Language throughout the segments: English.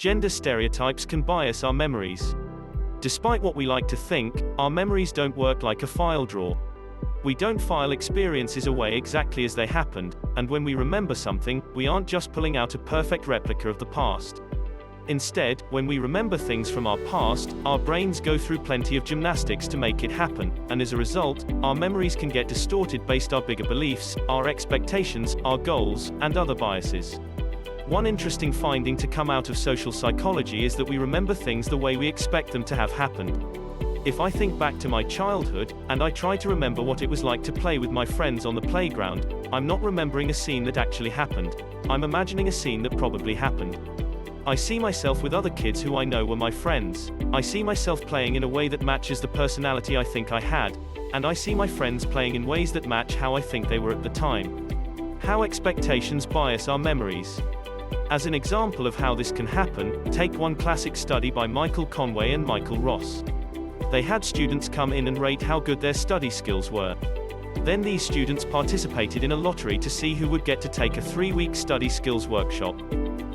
Gender stereotypes can bias our memories. Despite what we like to think, our memories don't work like a file drawer. We don't file experiences away exactly as they happened, and when we remember something, we aren't just pulling out a perfect replica of the past. Instead, when we remember things from our past, our brains go through plenty of gymnastics to make it happen, and as a result, our memories can get distorted based on our bigger beliefs, our expectations, our goals, and other biases. One interesting finding to come out of social psychology is that we remember things the way we expect them to have happened. If I think back to my childhood, and I try to remember what it was like to play with my friends on the playground, I'm not remembering a scene that actually happened. I'm imagining a scene that probably happened. I see myself with other kids who I know were my friends. I see myself playing in a way that matches the personality I think I had, and I see my friends playing in ways that match how I think they were at the time. How expectations bias our memories. As an example of how this can happen, take one classic study by Michael Conway and Michael Ross. They had students come in and rate how good their study skills were. Then these students participated in a lottery to see who would get to take a 3-week study skills workshop.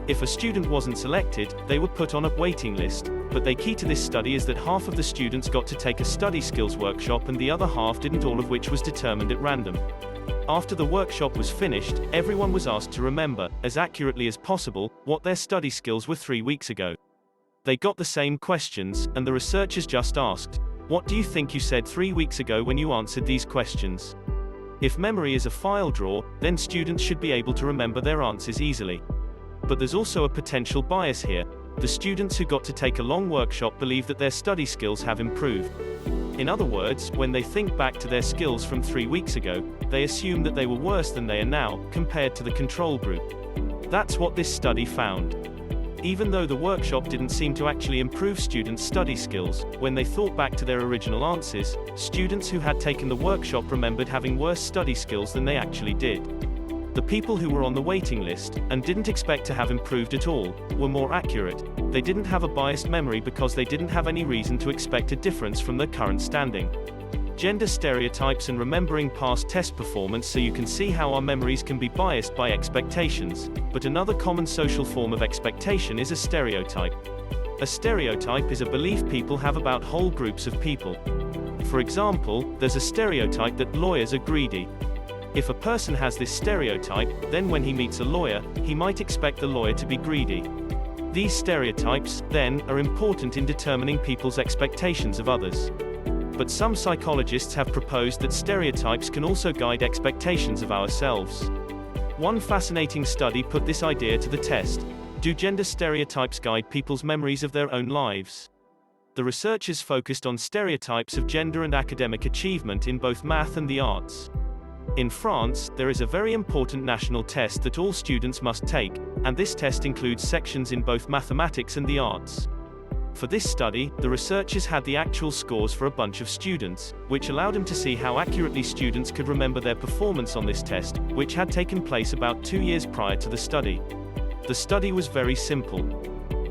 If a student wasn't selected, they were put on a waiting list, but the key to this study is that half of the students got to take a study skills workshop and the other half didn't, all of which was determined at random. After the workshop was finished, everyone was asked to remember, as accurately as possible, what their study skills were 3 weeks ago. They got the same questions, and the researchers just asked, "What do you think you said 3 weeks ago when you answered these questions?" If memory is a file drawer, then students should be able to remember their answers easily. But there's also a potential bias here. The students who got to take a long workshop believe that their study skills have improved. In other words, when they think back to their skills from 3 weeks ago, they assume that they were worse than they are now, compared to the control group. That's what this study found. Even though the workshop didn't seem to actually improve students' study skills, when they thought back to their original answers, students who had taken the workshop remembered having worse study skills than they actually did. The people who were on the waiting list, and didn't expect to have improved at all, were more accurate. They didn't have a biased memory because they didn't have any reason to expect a difference from their current standing. Gender stereotypes and remembering past test performance. So you can see how our memories can be biased by expectations. But another common social form of expectation is a stereotype. A stereotype is a belief people have about whole groups of people. For example, there's a stereotype that lawyers are greedy. If a person has this stereotype, then when he meets a lawyer, he might expect the lawyer to be greedy. These stereotypes, then, are important in determining people's expectations of others. But some psychologists have proposed that stereotypes can also guide expectations of ourselves. One fascinating study put this idea to the test. Do gender stereotypes guide people's memories of their own lives? The researchers focused on stereotypes of gender and academic achievement in both math and the arts. In France, there is a very important national test that all students must take, and this test includes sections in both mathematics and the arts. For this study, the researchers had the actual scores for a bunch of students, which allowed them to see how accurately students could remember their performance on this test, which had taken place about 2 years prior to the study. The study was very simple.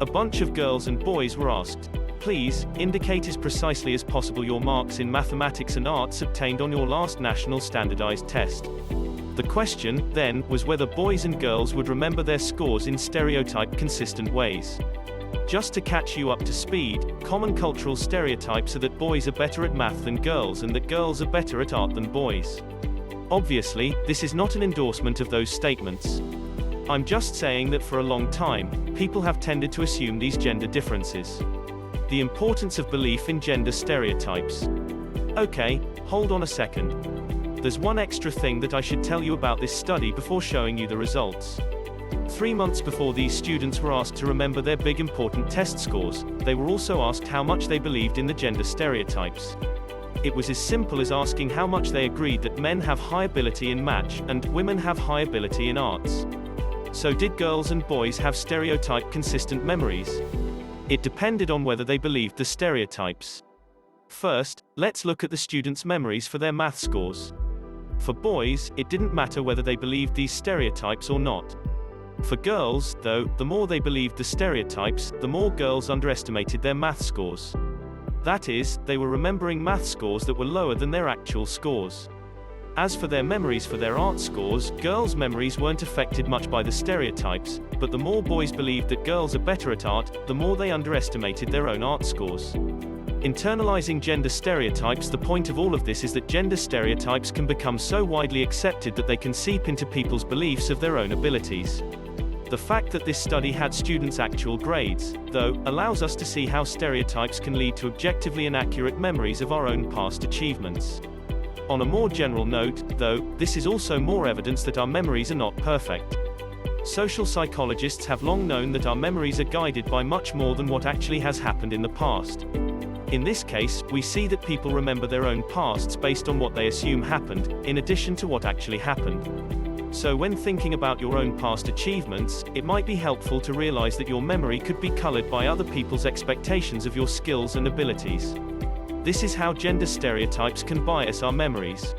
A bunch of girls and boys were asked, "Please, indicate as precisely as possible your marks in mathematics and arts obtained on your last national standardized test." The question, then, was whether boys and girls would remember their scores in stereotype-consistent ways. Just to catch you up to speed, common cultural stereotypes are that boys are better at math than girls and that girls are better at art than boys. Obviously, this is not an endorsement of those statements. I'm just saying that for a long time, people have tended to assume these gender differences. The importance of belief in gender stereotypes. Okay, hold on a second. There's one extra thing that I should tell you about this study before showing you the results. 3 months before these students were asked to remember their big important test scores, they were also asked how much they believed in the gender stereotypes. It was as simple as asking how much they agreed that men have high ability in math, and women have high ability in arts. So did girls and boys have stereotype-consistent memories? It depended on whether they believed the stereotypes. First, let's look at the students' memories for their math scores. For boys, it didn't matter whether they believed these stereotypes or not. For girls, though, the more they believed the stereotypes, the more girls underestimated their math scores. That is, they were remembering math scores that were lower than their actual scores. As for their memories for their art scores, girls' memories weren't affected much by the stereotypes, but the more boys believed that girls are better at art, the more they underestimated their own art scores. Internalizing gender stereotypes. The point of all of this is that gender stereotypes can become so widely accepted that they can seep into people's beliefs of their own abilities. The fact that this study had students' actual grades, though, allows us to see how stereotypes can lead to objectively inaccurate memories of our own past achievements. On a more general note, though, this is also more evidence that our memories are not perfect. Social psychologists have long known that our memories are guided by much more than what actually has happened in the past. In this case, we see that people remember their own pasts based on what they assume happened, in addition to what actually happened. So when thinking about your own past achievements, it might be helpful to realize that your memory could be colored by other people's expectations of your skills and abilities. This is how gender stereotypes can bias our memories.